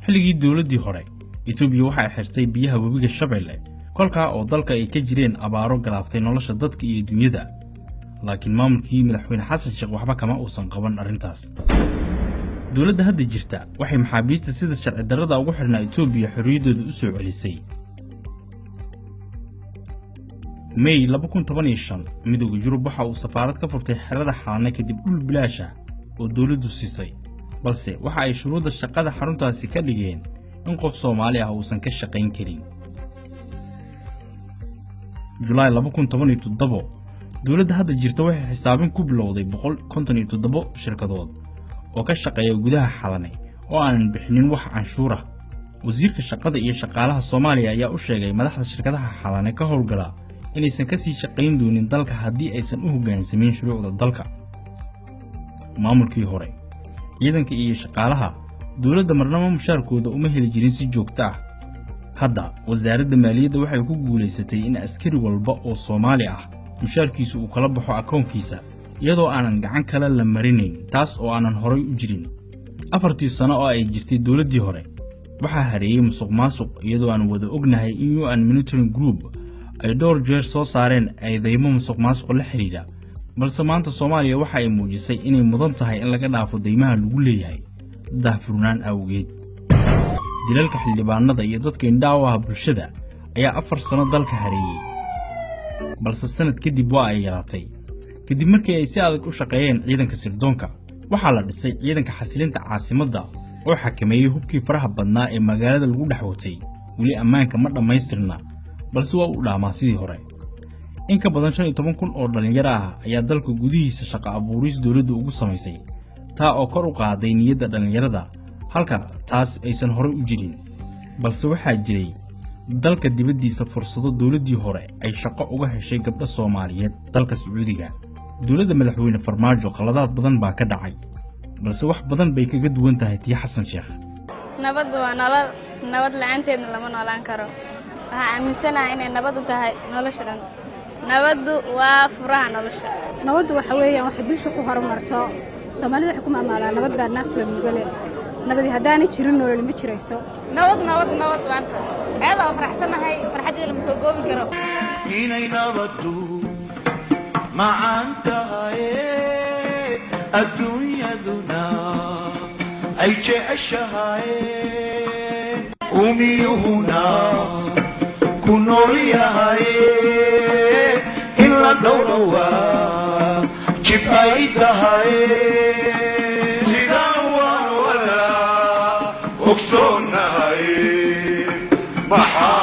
xilligii dawladdii hore Itoobiya waxay xirtay biyaha webiga Shabeelle kolka oo dalka ay ka jireen abaaro galaaftay nolosha dadka iyo dunyada laakiin maamulkii madaxweyne Xasan Sheekh waxba kama uusan qaban arintaas dawladda hadda jirta waxay maxaabiista sida sharci darrada ugu xirnaa Itoobiya xorriyadooda u soo celisay May 2015 midowga Yurub waxa uu safaarad ka furtay xerada Xalane kadib dhul bilaash ah oo dawladdu siisay balse waxa ay shuruuda shaqada xaruntaasi ka dhigeen in qof Soomaali ah uusan ka shaqayn karin July 2017 dawladda hadda jirta waxay xisaabin ku bilowday 157 shirkadood oo ka shaqeeya gudaha Xalane oo aan bixinin wax canshuur ah wasiirka shaqada iyo shaqaalaha Soomaaliya ayaa u sheegay madaxda shirkadaha Xalane ka howlgala inaysan ka sii shaqayn doonin dalka haddii aysan u hoggaansamin shuruucda dalka maamulkii hore ciidanka iyo shaqaalaha dawladda marnaba mushaarkooda uma heli jirin si joogto ah hadda wasaaradda maaliyadda waxay ku guuleysatay in askari walba oo Soomaali ah mushaarkiisu uu kala baxo akoonkiisa iyadoo aanan gacan kale la marinayn taas oo aanan horay u jirin afartii sano oo ay jirtay dawladdii hore waxa hareeyay musuqmaasuq iyadoo aan wada ognahay in UN Monitoring Group ay dhowr jeer soo saareen eedeymo musuqmaasuq la xiriira balse maanta Soomaaliya waxa ay muujisay inay mudan tahay in laga dhaafo deymaha lagu leeyahay daahfurnaan awgeed dilalka xildhibaanada iyo dadka indhaawaha bulshada ayaa 4 sano dalka hareeyay balse sanad kadib waa ay yaraatay kadib markii ay si adag u shaqeeyeen ciidanka sirdoonka waxa la dhisay ciidanka xasilinta caasimadda oo xakameeyay hubkii faraha badnaa ee magaalada lagu dhaxwatay wali ammaanka ma dhamaystirna balse waa u dhaamaa sidii hore in ka badan 15,000 oo dhalinyaro ah ayaa dalka gudihiisa shaqo abuuris dawladdu ugu samaysay taa oo kor u qaaday niyadda dhalinyarada halka taas aysan hore u jirin balse waxaa jiray dalka dibaddiisa fursado dawladdii hore ay shaqo uga heshay gabdho Soomaaliyeed dalka Sacuudiga dawladda madaxweyne Farmaajo qaladaad badan baa ka dhacay balse wax badan bay kaga duwan tahay tii Xasan Sheekh nabad waa nolol nabad la'aanteedna lama noolaan karo waxa aaminsanahay inay nabad u tahay nolosha dhan nabadu waa furaha nolosha nabadu waxa weeyaan wax bulsho ku horumarto Soomaalida waxay ku maamulaa nabad baa naas la mugale nabadi haddaanay jirin nolol ma jirayso nabad waanta aad oo faraxsanahay farxadeena ma soo goobi karo inay nabadu macantahay adduunyaduna ay jeceshahay umiyuhuna ku nool yahay in la dhowrawa jib ay tahay sidaan waan wada ogsoonahay maxaa